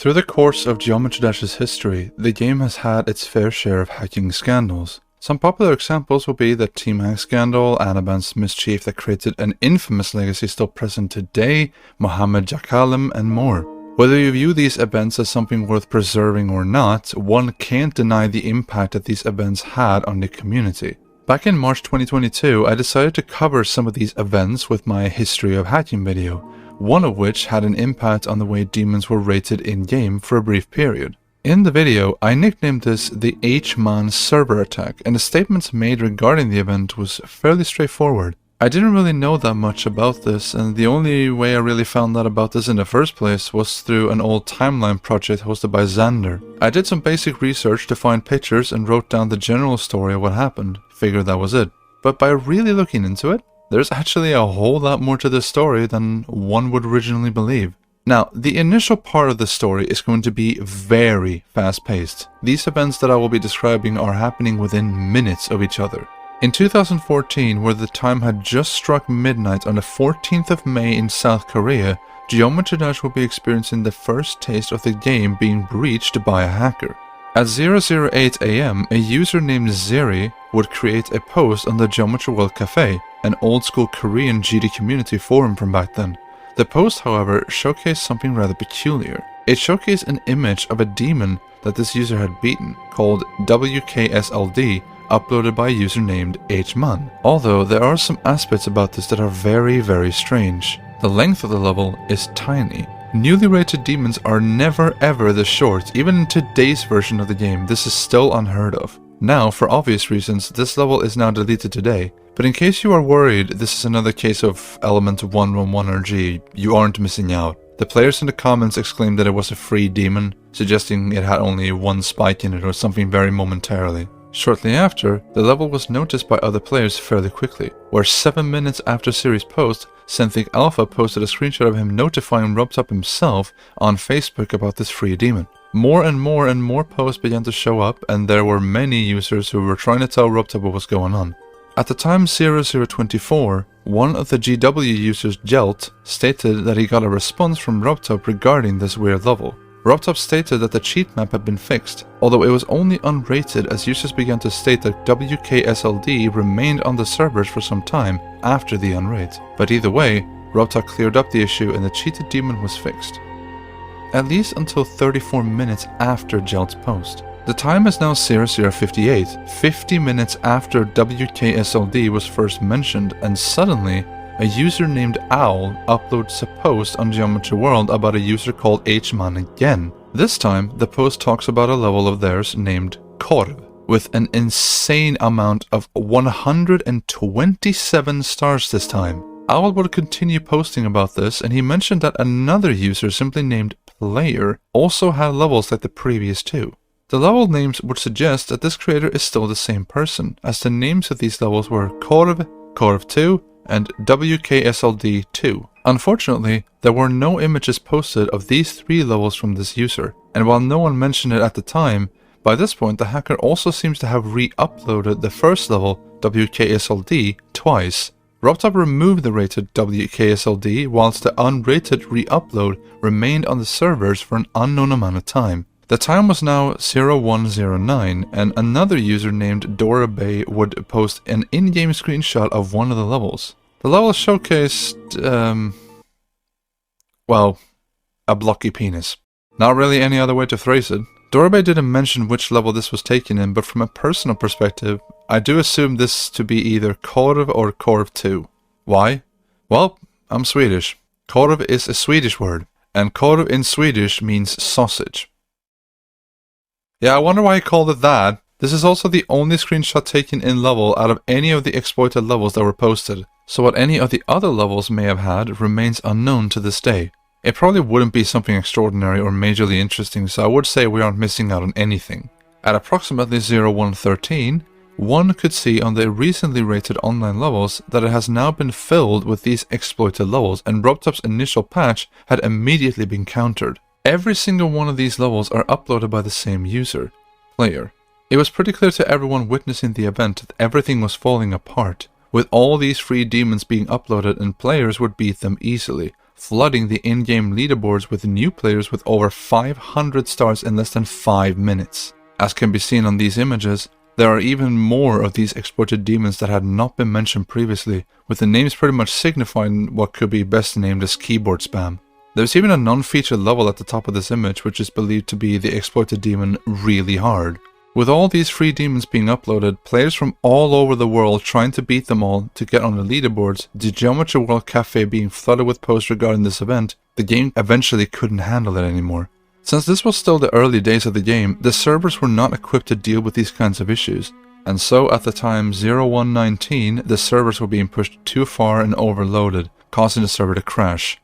Through the course of Geometry Dash's history, the game has had its fair share of hacking scandals. Some popular examples will be the Team Hack scandal, Anaban's mischief that created an infamous legacy still present today, Mohammed Jakalim, and more. Whether you view these events as something worth preserving or not, one can't deny the impact that these events had on the community. Back in March 2022, I decided to cover some of these events with my History of Hacking video, one of which had an impact on the way demons were rated in-game for a brief period. In the video, I nicknamed this the H-Man server attack, and the statements made regarding the event was fairly straightforward. I didn't really know that much about this, and the only way I really found out about this in the first place was through an old timeline project hosted by Xander. I did some basic research to find pictures and wrote down the general story of what happened. Figured that was it. But by really looking into it, there's actually a whole lot more to this story than one would originally believe. Now, the initial part of the story is going to be very fast-paced. These events that I will be describing are happening within minutes of each other. In 2014, where the time had just struck midnight on the 14th of May in South Korea, Geometry Dash will be experiencing the first taste of the game being breached by a hacker. At 008 AM, a user named Zeri would create a post on the Geometry World Cafe, an old-school Korean GD community forum from back then. The post, however, showcased something rather peculiar. It showcased an image of a demon that this user had beaten, called WKSLD, uploaded by a user named H-Man. Although there are some aspects about this that are very strange. The length of the level is tiny. Newly rated demons are never ever this short. Even in today's version of the game, this is still unheard of. Now, for obvious reasons, this level is now deleted today, but in case you are worried this is another case of Element 111 RG, you aren't missing out. The players in the comments exclaimed that it was a free demon, suggesting it had only one spike in it or something very momentarily. Shortly after, the level was noticed by other players fairly quickly, where 7 minutes after series post, Synthic Alpha posted a screenshot of him notifying Robtop himself on Facebook about this free demon. More and more posts began to show up, and there were many users who were trying to tell Robtop what was going on. At the time 0024, one of the GW users, Jelt, stated that he got a response from Robtop regarding this weird level. Robtop stated that the cheat map had been fixed, although it was only unrated as users began to state that WKSLD remained on the servers for some time after the unrate. But either way, Robtop cleared up the issue and the cheated demon was fixed. At least until 34 minutes after Jelt's post. The time is now 0058, 50 minutes after WKSLD was first mentioned, and suddenly, a user named Owl uploads a post on Geometry World about a user called H-Man again. This time, the post talks about a level of theirs named Korv, with an insane amount of 127 stars this time. Owl would continue posting about this, and he mentioned that another user simply named Player also had levels like the previous two. The level names would suggest that this creator is still the same person, as the names of these levels were Korv, Korv 2, and WKSLD2. Unfortunately, there were no images posted of these three levels from this user, and while no one mentioned it at the time, by this point the hacker also seems to have re-uploaded the first level, WKSLD, twice. Robtop removed the rated WKSLD, whilst the unrated re-upload remained on the servers for an unknown amount of time. The time was now 0109, and another user named Dora Bay would post an in-game screenshot of one of the levels. The level showcased, well, a blocky penis. Not really any other way to phrase it. Dora Bay didn't mention which level this was taken in, but from a personal perspective, I do assume this to be either Korv or Korv 2. Why? Well, I'm Swedish. Korv is a Swedish word, and Korv in Swedish means sausage. Yeah, I wonder why he called it that. This is also the only screenshot taken in level out of any of the exploited levels that were posted, so what any of the other levels may have had remains unknown to this day. It probably wouldn't be something extraordinary or majorly interesting, so I would say we aren't missing out on anything. At approximately 0113, one could see on the recently rated online levels that it has now been filled with these exploited levels, and Robtop's initial patch had immediately been countered. Every single one of these levels are uploaded by the same user, Player. It was pretty clear to everyone witnessing the event that everything was falling apart, with all these free demons being uploaded and players would beat them easily, flooding the in-game leaderboards with new players with over 500 stars in less than 5 minutes. As can be seen on these images, there are even more of these exploited demons that had not been mentioned previously, with the names pretty much signifying what could be best named as keyboard spam. There's even a non-featured level at the top of this image which is believed to be the exploited demon Really Hard. With all these free demons being uploaded, players from all over the world trying to beat them all to get on the leaderboards, the Geometry World Cafe being flooded with posts regarding this event, the game eventually couldn't handle it anymore. Since this was still the early days of the game, the servers were not equipped to deal with these kinds of issues. And so at the time 0119, the servers were being pushed too far and overloaded, causing the server to crash.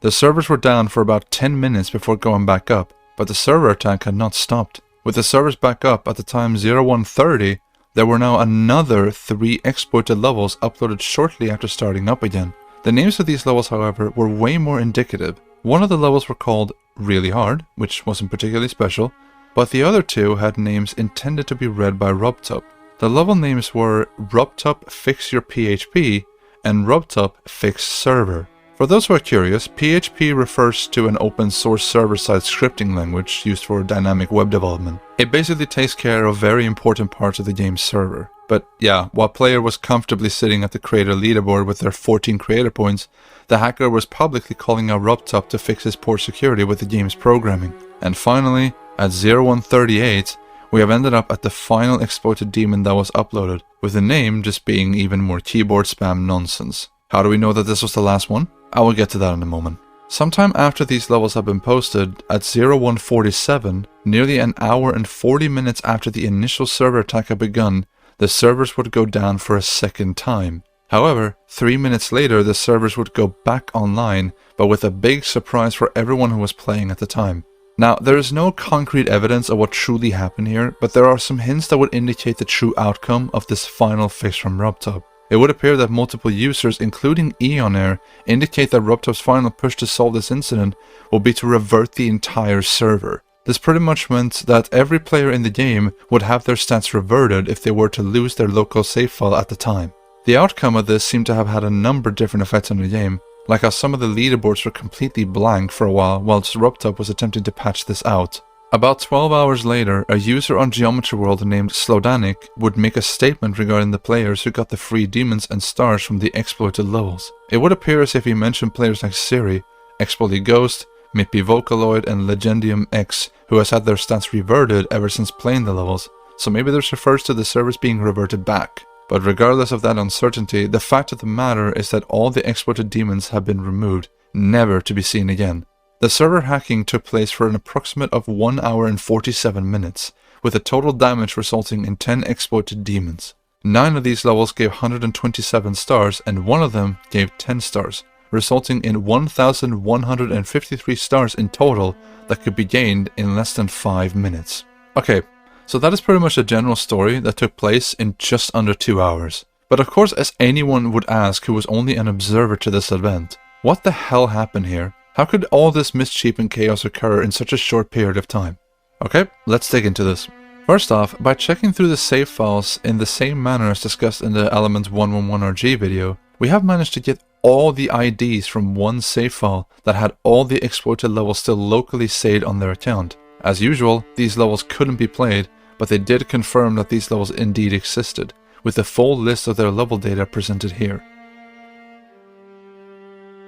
The servers were down for about 10 minutes before going back up, but the server attack had not stopped. With the servers back up at the time 0130, there were now another 3 exploited levels uploaded shortly after starting up again. The names of these levels, however, were way more indicative. One of the levels were called Really Hard, which wasn't particularly special, but the other 2 had names intended to be read by Robtop. The level names were Robtop Fix Your PHP and Robtop Fix Server. For those who are curious, PHP refers to an open source server-side scripting language used for dynamic web development. It basically takes care of very important parts of the game's server. But yeah, while player was comfortably sitting at the creator leaderboard with their 14 creator points, the hacker was publicly calling out Robtop to fix his poor security with the game's programming. And finally, at 0138, we have ended up at the final exploited demon that was uploaded, with the name just being even more keyboard spam nonsense. How do we know that this was the last one? I will get to that in a moment. Sometime after these levels have been posted, at 0147, nearly an hour and 40 minutes after the initial server attack had begun, the servers would go down for a second time. However, 3 minutes later the servers would go back online, but with a big surprise for everyone who was playing at the time. Now, there is no concrete evidence of what truly happened here, but there are some hints that would indicate the true outcome of this final fix from Robtop. It would appear that multiple users, including Eonair, indicate that Robtop's final push to solve this incident will be to revert the entire server. This pretty much meant that every player in the game would have their stats reverted if they were to lose their local save file at the time. The outcome of this seemed to have had a number of different effects on the game, like how some of the leaderboards were completely blank for a whilst Robtop was attempting to patch this out. About 12 hours later, a user on Geometry World named Slowdanic would make a statement regarding the players who got the free demons and stars from the exploited levels. It would appear as if he mentioned players like Siri, Exploity Ghost, Mippy Vocaloid, and Legendium X, who has had their stats reverted ever since playing the levels, so maybe this refers to the servers being reverted back. But regardless of that uncertainty, the fact of the matter is that all the exploited demons have been removed, never to be seen again. The server hacking took place for an approximate of 1 hour and 47 minutes, with a total damage resulting in 10 exploited demons. 9 of these levels gave 127 stars and 1 of them gave 10 stars, resulting in 1,153 stars in total that could be gained in less than 5 minutes. Okay, so that is pretty much a general story that took place in just under 2 hours. But of course, as anyone would ask who was only an observer to this event, what the hell happened here? How could all this mischief and chaos occur in such a short period of time? Okay, let's dig into this. First off, by checking through the save files in the same manner as discussed in the Element 111RG video, we have managed to get all the IDs from one save file that had all the exploited levels still locally saved on their account. As usual, these levels couldn't be played, but they did confirm that these levels indeed existed, with the full list of their level data presented here.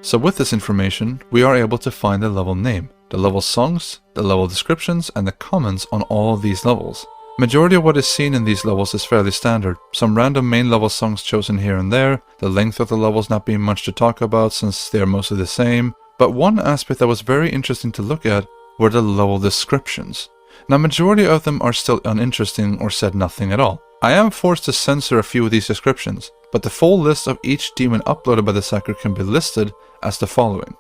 So with this information, we are able to find the level name, the level songs, the level descriptions, and the comments on all of these levels. Majority of what is seen in these levels is fairly standard, some random main level songs chosen here and there, the length of the levels not being much to talk about since they are mostly the same, but one aspect that was very interesting to look at were the level descriptions. Now majority of them are still uninteresting or said nothing at all. I am forced to censor a few of these descriptions, but the full list of each demon uploaded by the hacker can be listed as the following.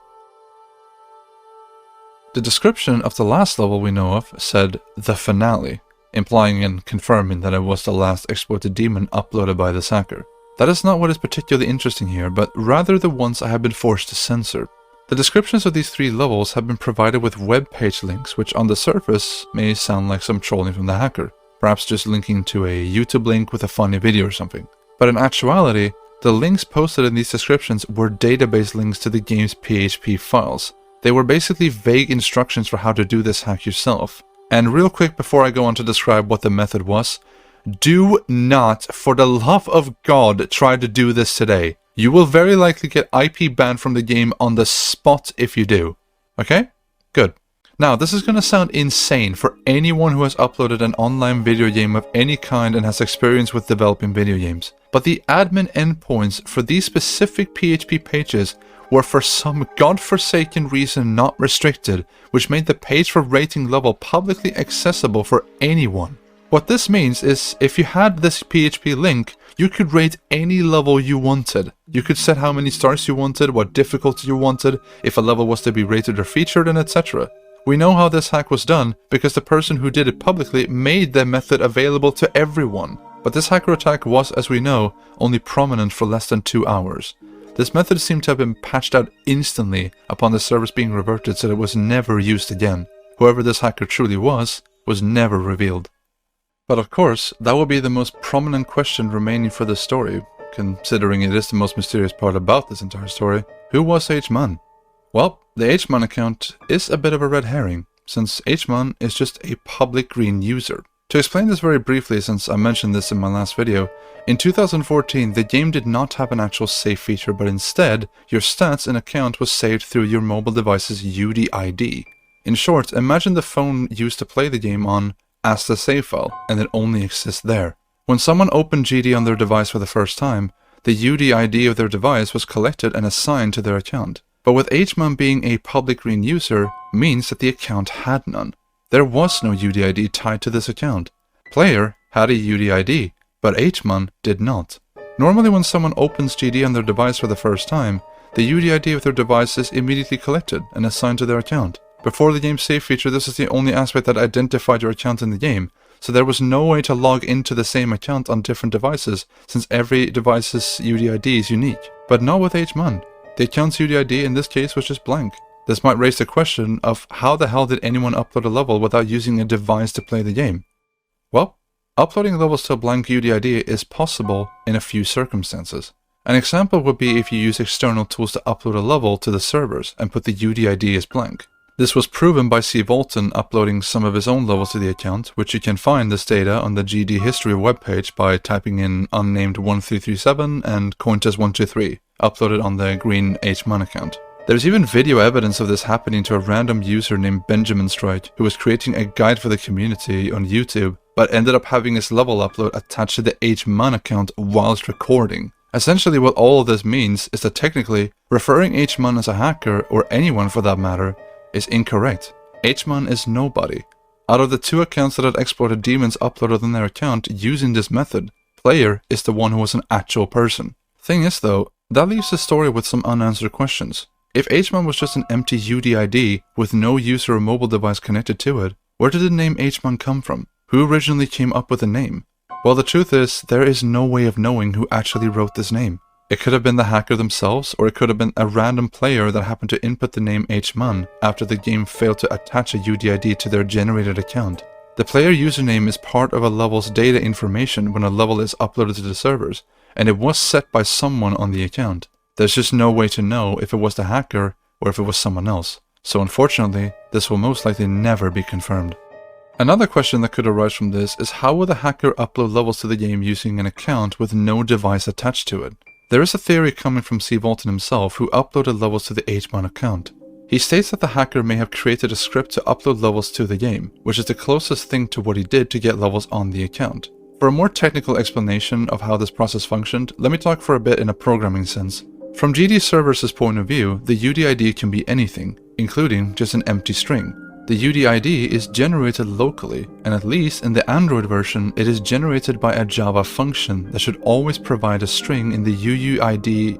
The description of the last level we know of said the finale, implying and confirming that it was the last exploited demon uploaded by the hacker. That is not what is particularly interesting here, but rather the ones I have been forced to censor. The descriptions of these 3 levels have been provided with web page links, which on the surface may sound like some trolling from the hacker, perhaps just linking to a YouTube link with a funny video or something. But in actuality, The links posted in these descriptions were database links to the game's PHP files. They were basically vague instructions for how to do this hack yourself. And real quick before I go on to describe what the method was, do not, for the love of God, try to do this today. You will very likely get IP banned from the game on the spot if you do. Okay? Good. Now, this is going to sound insane for anyone who has uploaded an online video game of any kind and has experience with developing video games. But the admin endpoints for these specific PHP pages were for some godforsaken reason not restricted, which made the page for rating level publicly accessible for anyone. What this means is, if you had this PHP link, you could rate any level you wanted. You could set how many stars you wanted, what difficulty you wanted, if a level was to be rated or featured, and etc. We know how this hack was done because the person who did it publicly made the method available to everyone. But this hacker attack was, as we know, only prominent for less than 2 hours. This method seemed to have been patched out instantly upon the service being reverted, so that it was never used again. Whoever this hacker truly was never revealed. But of course, that would be the most prominent question remaining for this story, considering it is the most mysterious part about this entire story. Who was H-Man? Well, the H-Man account is a bit of a red herring, since H-Man is just a public green user. To explain this very briefly, since I mentioned this in my last video, in 2014 the game did not have an actual save feature, but instead, your stats and account was saved through your mobile device's UDID. In short, imagine the phone used to play the game on as the save file, and it only exists there. When someone opened GD on their device for the first time, the UDID of their device was collected and assigned to their account. But with H-Man being a public green user means that the account had none. There was no UDID tied to this account. Player had a UDID, but H-Man did not. Normally when someone opens GD on their device for the first time, the UDID of their device is immediately collected and assigned to their account. Before the game's save feature, this is the only aspect that identified your account in the game, so there was no way to log into the same account on different devices, since every device's UDID is unique. But not with H-Man. The account's UDID in this case was just blank. This might raise the question of how the hell did anyone upload a level without using a device to play the game? Well, uploading levels to a blank UDID is possible in a few circumstances. An example would be if you use external tools to upload a level to the servers and put the UDID as blank. This was proven by C. Volton uploading some of his own levels to the account, which you can find this data on the GD history webpage by typing in unnamed 1337 and cointest123, uploaded on the green H-Man account. There's even video evidence of this happening to a random user named Benjamin Strike, who was creating a guide for the community on YouTube, but ended up having his level upload attached to the H-Man account whilst recording. Essentially what all of this means is that technically, referring H-Man as a hacker, or anyone for that matter, is incorrect. H-Man is nobody. Out of the 2 accounts that had exploited demons uploaded on their account using this method, Player is the one who was an actual person. Thing is though, that leaves the story with some unanswered questions. If H-Man was just an empty UDID with no user or mobile device connected to it, where did the name H-Man come from? Who originally came up with the name? Well, the truth is, there is no way of knowing who actually wrote this name. It could have been the hacker themselves, or it could have been a random player that happened to input the name H-Man after the game failed to attach a UDID to their generated account. The player username is part of a level's data information when a level is uploaded to the servers, and it was set by someone on the account. There's just no way to know if it was the hacker or if it was someone else. So unfortunately, this will most likely never be confirmed. Another question that could arise from this is how would the hacker upload levels to the game using an account with no device attached to it? There is a theory coming from C. Volton himself, who uploaded levels to the H-Man account. He states that the hacker may have created a script to upload levels to the game, which is the closest thing to what he did to get levels on the account. For a more technical explanation of how this process functioned, let me talk for a bit in a programming sense. From GD Servers' point of view, the UDID can be anything, including just an empty string. The UDID is generated locally, and at least in the Android version, it is generated by a Java function that should always provide a string in the UUID/GUID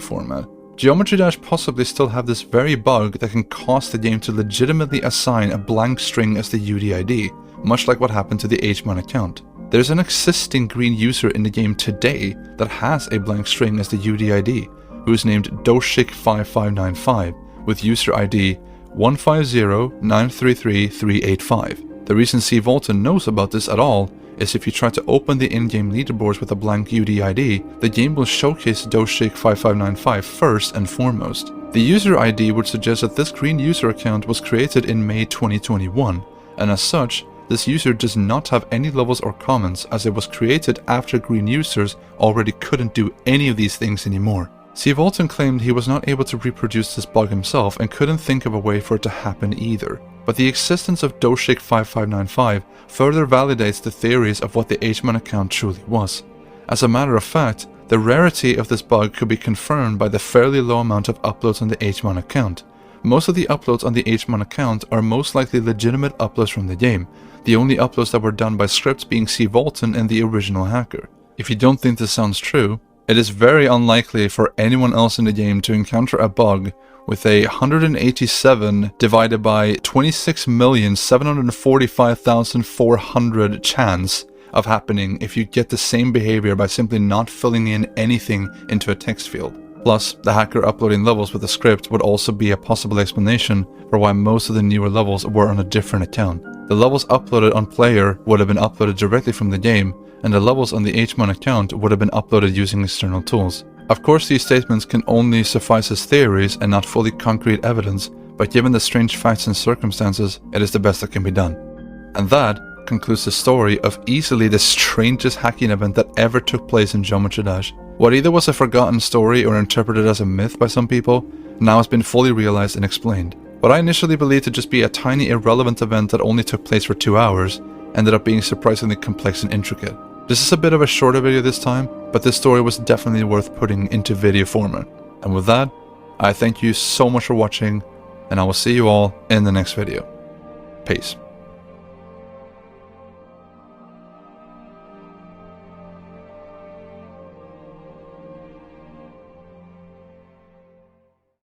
format. Geometry Dash possibly still have this very bug that can cause the game to legitimately assign a blank string as the UDID, much like what happened to the H-Man account. There's an existing green user in the game today that has a blank string as the UDID, who is named Doshik5595 with user ID 150933385. The reason C. Volton knows about this at all is if you try to open the in-game leaderboards with a blank UDID, the game will showcase Doshik5595 first and foremost. The user ID would suggest that this green user account was created in May 2021, and as such, this user does not have any levels or comments as it was created after green users already couldn't do any of these things anymore. Volton claimed he was not able to reproduce this bug himself and couldn't think of a way for it to happen either. But the existence of Doshik5595 further validates the theories of what the HMAN account truly was. As a matter of fact, the rarity of this bug could be confirmed by the fairly low amount of uploads on the HMAN account. Most of the uploads on the HMAN account are most likely legitimate uploads from the game, the only uploads that were done by scripts being Volton and the original hacker. If you don't think this sounds true, it is very unlikely for anyone else in the game to encounter a bug with a 187 divided by 26,745,400 chance of happening if you get the same behavior by simply not filling in anything into a text field. Plus, the hacker uploading levels with a script would also be a possible explanation for why most of the newer levels were on a different account. The levels uploaded on player would have been uploaded directly from the game, and the levels on the HMAN account would have been uploaded using external tools. Of course, these statements can only suffice as theories and not fully concrete evidence, but given the strange facts and circumstances, it is the best that can be done. And that concludes the story of easily the strangest hacking event that ever took place in Geometry Dash. What either was a forgotten story or interpreted as a myth by some people, now has been fully realized and explained. What I initially believed to just be a tiny irrelevant event that only took place for 2 hours, ended up being surprisingly complex and intricate. This is a bit of a shorter video this time, but this story was definitely worth putting into video format. And with that, I thank you so much for watching, and I will see you all in the next video. Peace.